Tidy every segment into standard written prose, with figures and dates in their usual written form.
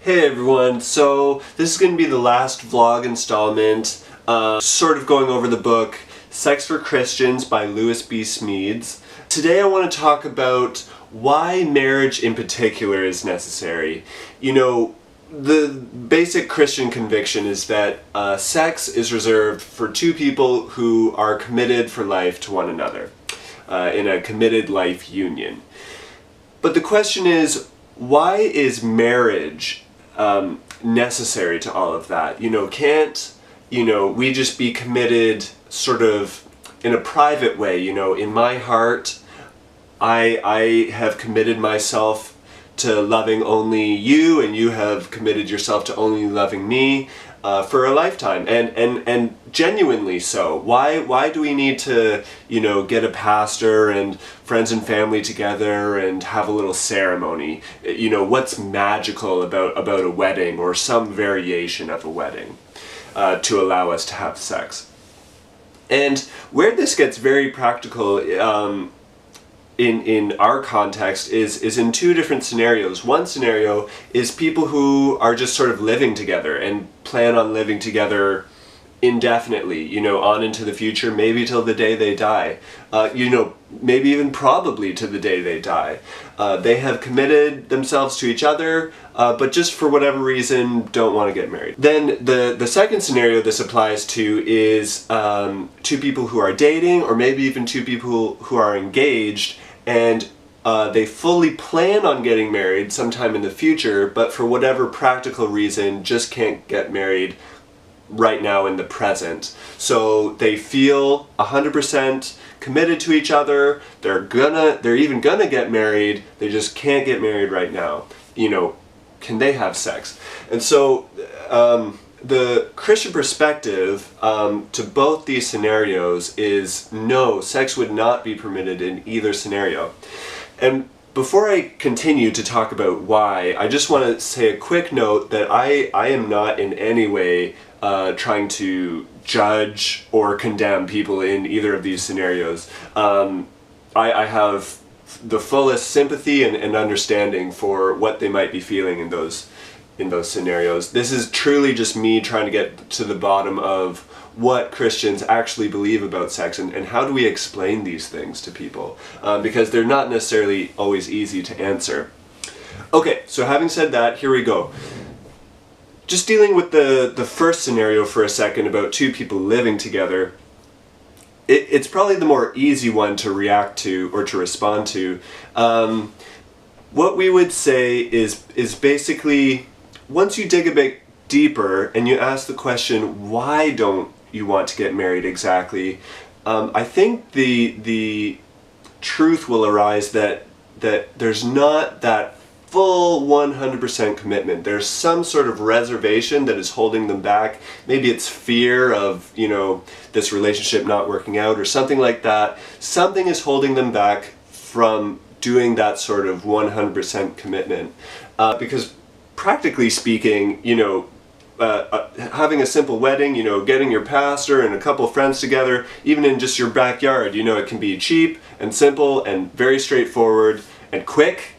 Hey everyone, so this is going to be the last vlog installment, sort of going over the book Sex for Christians by Louis B. Smedes. Today I want to talk about why marriage in particular is necessary. You know, the basic Christian conviction is that sex is reserved for two people who are committed for life to one another, in a committed life union. But the question is, why is marriage necessary to all of that? Can't, we just be committed sort of in a private way? In my heart, I have committed myself to loving only you, and you have committed yourself to only loving me for a lifetime, and genuinely so. Why do we need to, get a pastor and friends and family together and have a little ceremony? What's magical about a wedding or some variation of a wedding to allow us to have sex? And where this gets very practical in our context is in two different scenarios. One scenario is people who are just sort of living together and plan on living together indefinitely, on into the future, maybe till the day they die, maybe even probably to the day they die. They have committed themselves to each other, but just for whatever reason don't want to get married. Then the second scenario this applies to is two people who are dating, or maybe even two people who are engaged, and they fully plan on getting married sometime in the future, but for whatever practical reason just can't get married right now in the present. So they feel 100% committed to each other. They're even gonna get married. They just can't get married right now. Can they have sex? And so the Christian perspective to both these scenarios is no, sex would not be permitted in either scenario. And before I continue to talk about why, I just want to say a quick note that I am not in any way trying to judge or condemn people in either of these scenarios. I have the fullest sympathy and understanding for what they might be feeling in those scenarios. This is truly just me trying to get to the bottom of what Christians actually believe about sex, and how do we explain these things to people, because they're not necessarily always easy to answer. Okay, so having said that, here we go. Just dealing with the first scenario for a second about two people living together, it's probably the more easy one to react to or to respond to. What we would say is basically, once you dig a bit deeper and you ask the question, why don't you want to get married exactly? I think the truth will arise that there's not that full 100% commitment. There's some sort of reservation that is holding them back. Maybe it's fear of, this relationship not working out or something like that. Something is holding them back from doing that sort of 100% commitment. Because practically speaking, having a simple wedding, getting your pastor and a couple friends together, even in just your backyard, it can be cheap and simple and very straightforward and quick.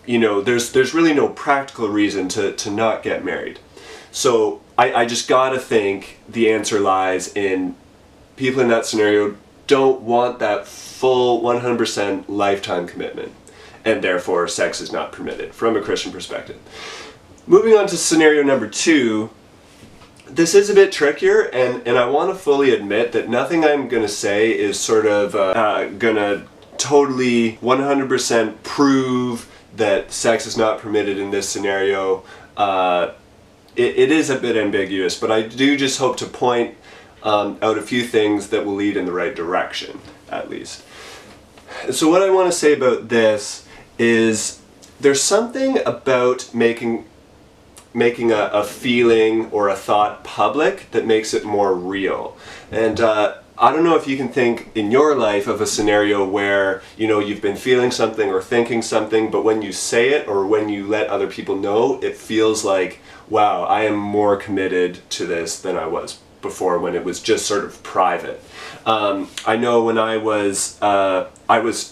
There's really no practical reason to not get married. So I just gotta think the answer lies in people in that scenario don't want that full 100% lifetime commitment, and therefore sex is not permitted from a Christian perspective. Moving on to scenario number two, this is a bit trickier, and I want to fully admit that nothing I'm going to say is sort of going to totally 100% prove that sex is not permitted in this scenario. It is a bit ambiguous, but I do just hope to point out a few things that will lead in the right direction, at least. So what I want to say about this is there's something about making a feeling or a thought public that makes it more real. And I don't know if you can think in your life of a scenario where, you've been feeling something or thinking something, but when you say it or when you let other people know, it feels like, wow, I am more committed to this than I was before when it was just sort of private. I know when I was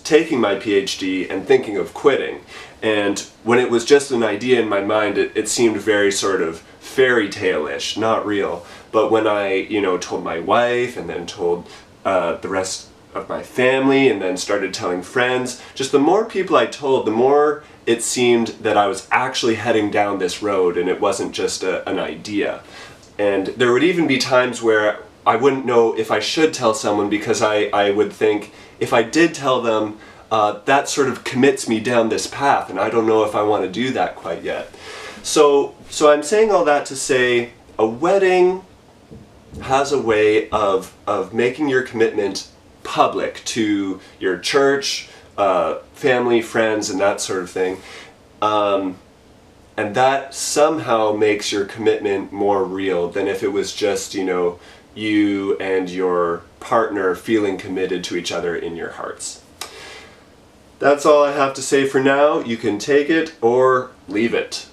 taking my PhD and thinking of quitting, And when it was just an idea in my mind, it seemed very sort of fairy tale-ish, not real. But when I, you know, told my wife and then told the rest of my family and then started telling friends, just the more people I told, the more it seemed that I was actually heading down this road and it wasn't just an idea. And there would even be times where I wouldn't know if I should tell someone, because I would think, if I did tell them, that sort of commits me down this path, and I don't know if I want to do that quite yet. So I'm saying all that to say, a wedding has a way of making your commitment public to your church, family, friends, and that sort of thing. And that somehow makes your commitment more real than if it was just, you know, you and your partner feeling committed to each other in your hearts. That's all I have to say for now. You can take it or leave it.